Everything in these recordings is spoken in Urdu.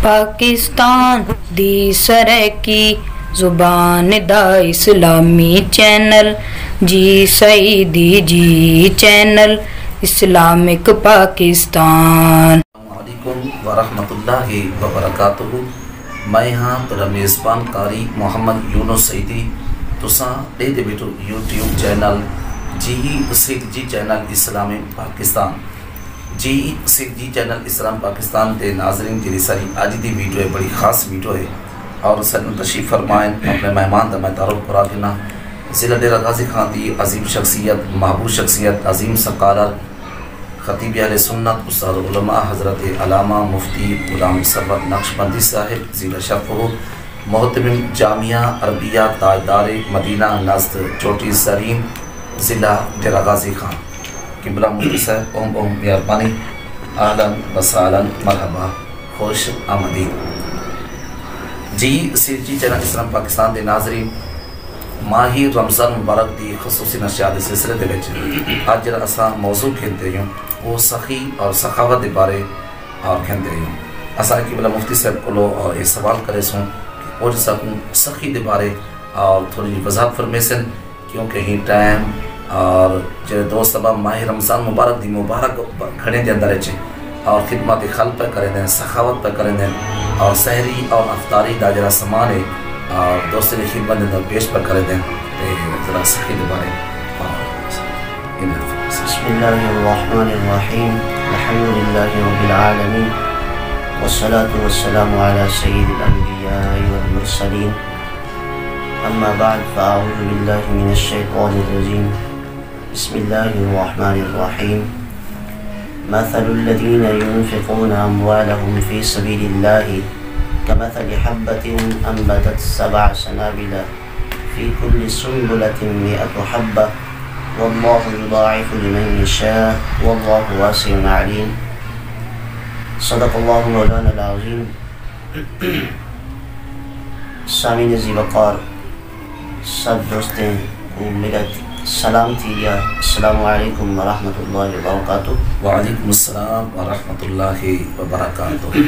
پاکستان دی سرکی زبان دا اسلامی چینل جی سعیدی جی چینل اسلامک پاکستان۔ السلام علیکم ورحمۃ اللہ وبرکاتہ۔ میں ہاں تیرا میزبان قاری محمد یونس سعیدی تساں دے بیٹو یوٹیوب چینل جی سکھ جی چینل اسلام پاکستان جی سکھ جی چینل اسلام پاکستان دے ناظرین جی ساری اج دی ویڈیو ہے بڑی خاص ویڈیو ہے اور سن تشریف فرمائیں اپنے مہمان دا میں تعارف کرا دینا۔ ضلع ڈیرہ غازی خان دی عظیم شخصیت، محبوب شخصیت، عظیم سکالر، خطیب اہل سنت، استاد علماء حضرت علامہ مفتی غلام سرور نقشبندی صاحب ضلع شرف، محتمم جامعہ عربیہ تاجدار مدینہ نزد چوٹی زرین ضلع ڈیرہ غازی خان قبلہ مفتی صاحب بہت مہربانی، اہلا وسہلا مرحبا، خوش آمدید۔ جی سی جی چینل اسلام پاکستان دے ناظرین، ماہی رمضان مبارک دی خصوصی نشریات دے سلسلے دے وچ اج جڑا اساں موضوع کھیلتے ہوں وہ سخی اور سخاوت دے بارے اور کھیلتے ہوں۔ اساں قبلہ مفتی صاحب کولو اور یہ سوال کرے سوں کہ وہ جسا سخی دے بارے اور تھوڑی وضاحت فرمے سن، کیونکہ ہی ٹائم اور جو دوست ابا ماہ رمضان مبارک دی مبارک گھڑے دے اندر اچھے اور خدمات خلق پہ کریں دیں، سخاوت پہ کریں دیں اور سحری اور افطاری دا جرا سامان ہے اور دوسرے کی خدمت دے پیش پہ کریں دیں ذرا سخی دے بارے۔ بسم اللہ الرحمن الرحیم، الحمد للہ رب العالمین، والصلاة والسلام على سید الانبیاء والمرسلین، اما بعد فاعوذ باللہ من الشیطان الرجیم، بسم اللہ الرحمن الرحیم۔ مثل الذین ينفقون اموالهم في سبیل اللہ كمثل حبة أنبتت 7 سنابل في كل سنبلة 100 حبة والله يضاعف لمن يشاء والله واسع عليم۔ صدق اللہ مولانا العظیم۔ سامعین ذی وقار، سب دوستیں کو ملت سلام تھیا، السلام علیکم ورحمۃ اللہ وبرکاتہ۔ وعلیکم السلام ورحمۃ اللہ وبرکاتہ۔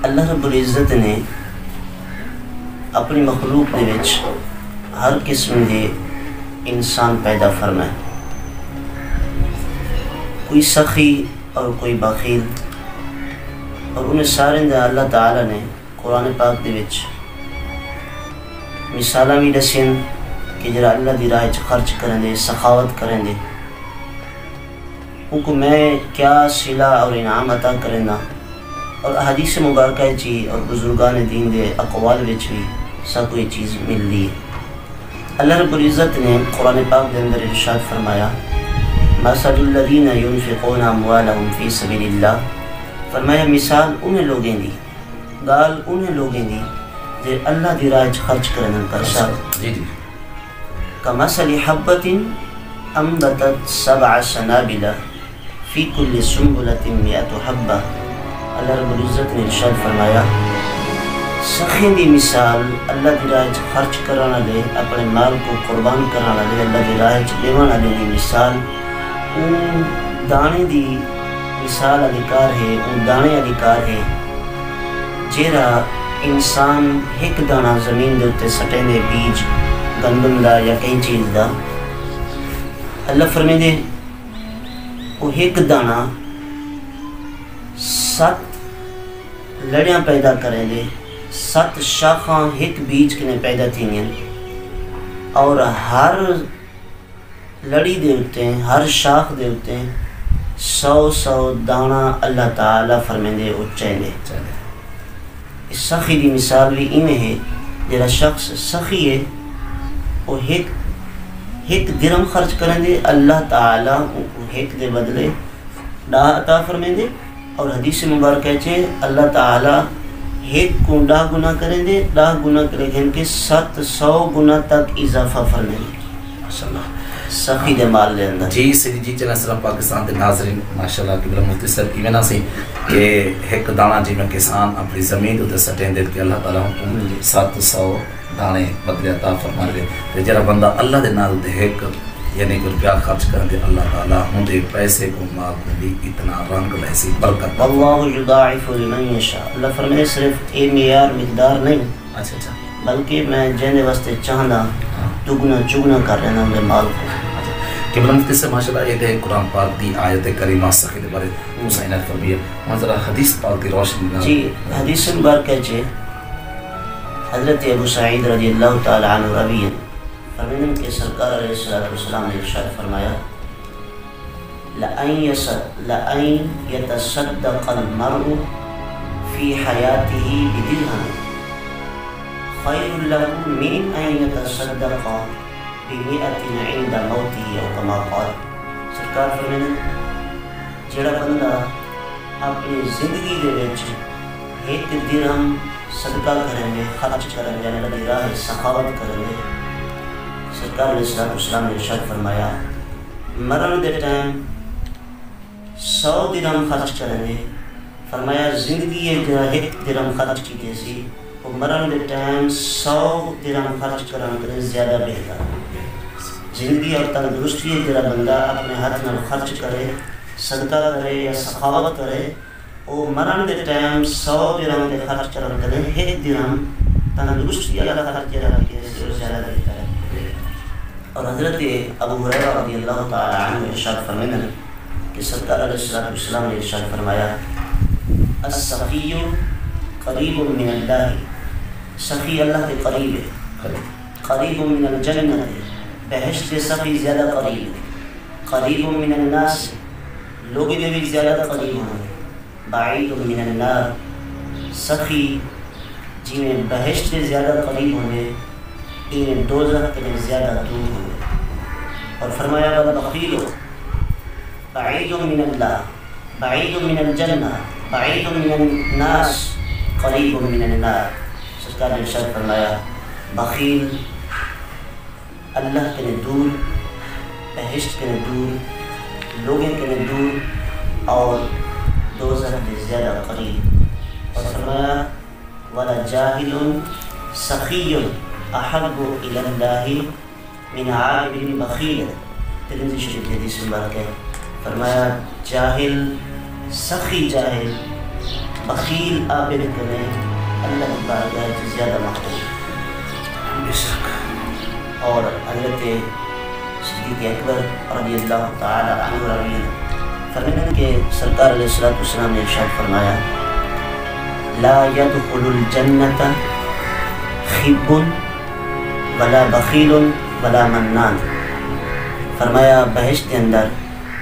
اللہ رب العزت نے اپنی مخلوق دے وچ ہر قسم دے انسان پیدا فرمائے، کوئی سخی اور کوئی بخیل، اور انہیں سارے دے اللہ تعالیٰ نے قرآن پاک دے وچ مثالاں بھی دسین کہ جرا اللہ دی راہ وچ خرچ کریں دے، سخاوت کریں دے، ان کو میں کیا صلہ اور انعام عطا کریں دا، اور احادیث مبارکہ چی اور بزرگان دین دے اقوال وچ بھی سب کوئی چیز مل لی۔ اللہ رب العزت نے قرآن پاک دے اندر ارشاد فرمایا، مثل الذین ينفقون اموالهم فی سبیل اللہ، فرمایا مثال انہیں لوگیں دی، گال انہیں لوگیں دی جو اللہ دی راہ خرچ کرنے کا ساتھ کمثل حبۃ انبتت 7 سنابل فی کل سنبلۃ 100 حبۃ۔ اللہ رب العزت نے ارشاد فرمایا، سخی دی مثال اللہ دی راہ خرچ کرانا لے، اپنے مال کو قربان کرانا لے، اللہ دی راہ دیوانا لے دی مثال اون دانے دی مثال ادھکار ہے، اون دانے ادھکار ہے جیرا انسان ایک دانہ زمین دے اتے سٹیں دے، بیج گندم دا یا کئی چیز دا، اللہ فرمے دے وہ ایک دانہ 7 لڑیاں پیدا کریں دے، 7 شاخاں ایک بیج کنے پیدا تھیں، اور ہر لڑی دے ہوتے ہیں، ہر شاخ دے ہوتے ہیں 100 دانہ اللہ تعالیٰ فرمیں دے اچھیں دے۔ اس سخی دی مثال بھی ایمیں ہے، جرا شخص سخی ہے وہ ایک درم خرچ کریں دے، اللہ تعالیٰ ایک دے بدلے 10 عطا فرمیں دے، اور حدیث مبارکہ چھے اللہ تعالیٰ ایک کو 10 گناہ کریں دے، 10 گناہ کریں گے کہ 700 گناہ تک اضافہ فرمیں دے ماشاءاللہ سخی دے مال لے اندر۔ جی سری جی چینل اسلام پاکستان دے ناظرین، ماشاءاللہ قبلہ مفتی صاحب ایویں نہ سی کہ ایک دانہ جی میں کسان اپنی زمین تے سٹیں دے کہ اللہ تعالیٰ 700 دانے بدلے عطا فرما دے، تے جڑا بندہ اللہ دے نال تے ایک یعنی کہ روپیہ خرچ کر دے اللہ تعالیٰ ہوں دے پیسے کو مال کو بھی اتنا رنگ لہسی برکت واللہ یضاعف لمن یشاء. اللہ فرمائے صرف اے معیار مقدار نہیں اچھا اچھا بلکہ میں جہنے واسطے چاہنا دگنا چگنا کر رہنا ہوں مال کو. قبلہ مفتی سے ماشاءاللہ یہ دے قرآن پاک دی آیت کریمہ سخی دے بارے حسینت فرمیے وہاں ذرا حدیث پاک دی روشنی جی حدیث مبارکہ چھے حضرت ابو سعید رضی اللہ تعالی عنہ روی فرمائن کہ سرکار علیہ السلام نے ارشاد فرمایا لَأَن يَتَصَدَّقَ الْمَرْءُ فِي حَيَاتِهِ بِدِرْهَمٍ خَيْرٌ لَهُ مِنْ أَن يَتَصَدَّقَ بِمِئَةٍ عِنْدَ مَوْتِهِ أَوْ كَمَا قَالَ. سرکار فرمائن جڑا بندہ اپنی زندگی دے وچ ایک درہم صدقہ کریں گے خرچ کریں گے اللہ دی راہ سخاوت کریں گے. سرکار علیہ السلام نے ارشاد فرمایا مرن دے ٹائم 100 درہم خرچ کریں گے. فرمایا زندگی ایک درہم خرچ کیتے سی وہ مرن دے ٹائم 100 درہم خرچ کرنے زیادہ بہتر. زندگی اور تندرستی ایک جڑا بندہ اپنے ہاتھ نال خرچ کرے صدقہ کرے یا سخاوت کرے وہ مرن دے ٹائم 100 درہم دے خرچ کرنے ایک درہم تندرستی والا خرچ کرے زیادہ بہتر ہے. اور حضرت ابو ہریرہ رضی اللہ تعالی عنہ ارشاد فرمائیں کہ سرکار علیہ السلام نے ارشاد فرمایا السخی قریب من اللہ. سخی اللہ کے قریب ہے. قریب من الجنت بہشت سے سخی زیادہ قریب ہے. قریب من الناس لوگ نے بھی زیادہ قریب ہیں. بعید من النار سخی جنہیں بہشت سے زیادہ قریب ہونے انہیں دوزخ کے زیادہ دور ہوئے. اور فرمایا والبخیل بعید من اللہ بعید من الجنہ بعید من الناس قریب من النار. سرکار نے ارشاد فرمایا بخیل اللہ کے دور بہشت کے دور لوگوں کے دور اور دوزخ کے زیادہ قریب. اور فرمایا ولا جاہل سخی احب الی اللہ من عابد بخیل. ترمذی شریف حدیث مبارک ہے. فرمایا جاہل سخی جاہل بخیل عابد کرے اللہ کی بارگاہ سے زیادہ محبوب. بے شک. اور حضرت صدیق اکبر رضی اللہ تعالی عنہ روی فرمائیں کہ سرکار علیہ السلام نے ارشاد فرمایا لا يدخل الجنت خب ولا بخیل ولا منان. فرمایا بہشت کے اندر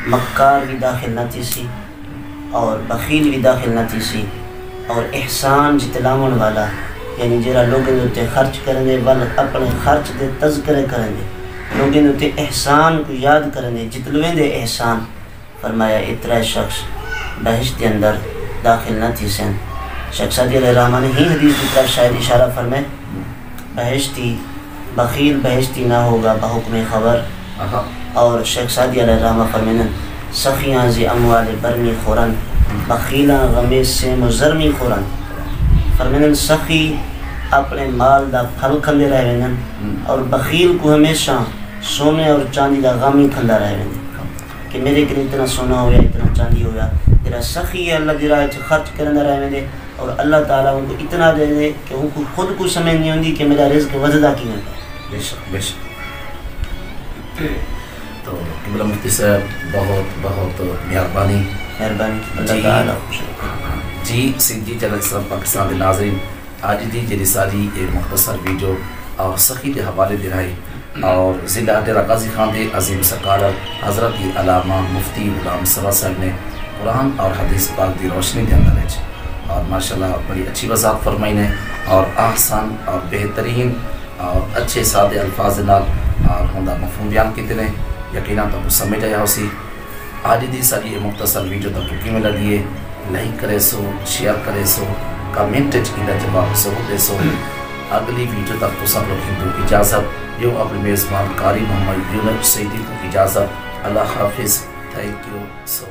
مکار بھی داخل نہ تھی سی اور بخیل بھی داخل نہ تھی سی اور احسان جتلاون والا یعنی جرا لوگوں نے خرچ کریں گے ول اپنے خرچ دے تذکرے کریں گے لوگوں نے احسان کو یاد کریں گے جتلویں دے احسان. فرمایا اترا شخص بہشت کے اندر داخل نہ تھی سن. شیخ سعدی علیہ الرحمٰن نے ہی حدیث کی طرف شاید اشارہ فرمائے بہشتی بخیل بہشتی نہ ہوگا بحکم خبر. اور شیخ سعدی علیہ الرحمٰن فرمائیں سخیاں زی اموال برمی خورن بخیلاں غمی سے مزرمی خورن. فرمائیں سخی اپنے مال دا پھل کھندے رہے ہیں اور بخیل کو ہمیشہ سونے اور چاندی دا غمی کھندا رہے ہیں کہ میرے کنے اتنا سونا ہویا اتنا چاندی ہویا. تیرا سخی ہے اللہ دی راہ خرچ کرنا رہے ہیں اور اللہ تعالیٰ ان کو اتنا دے دے کہ ان کو خود کو سمجھ نہیں ہوندی کہ میرا رزق وزدہ کی ہے. بے شک بے شک. تو قبلہ مفتی صاحب بہت بہت مہربانی اللہ تعالیٰ خوش جی سنجی چینل اسلام پاکستان دے ناظرین آج دی جی ساری یہ مختصر ویڈیو اور سخی دے حوالے دے رہے اور ضلع ڈیرہ غازی خان دے عظیم سکالر حضرت علامہ مفتی غلام سرور صاحب نے قرآن اور حدیث پاک دی روشنی دے اندر ہے اور ماشاءاللہ بڑی اچھی وضاحت فرمائی نے اور آسان اور بہترین اور اچھے سادے الفاظ نال اور ہوندا مفہوم بیان کیتے نے یقیناً تو سمجھ آیا ہو سی. آج دی ساری یہ مختصر ویڈیو تک کیویں لگی ہے لائک کرے سو شیئر کرے سو کمنٹ اندا جواب سو دے سو. اگلی ویڈیو تک تو سب لوگ ہندو اجازت یو اپنے میزبان قاری محمد یونس سیدی کو اجازت. اللہ حافظ. Thank you so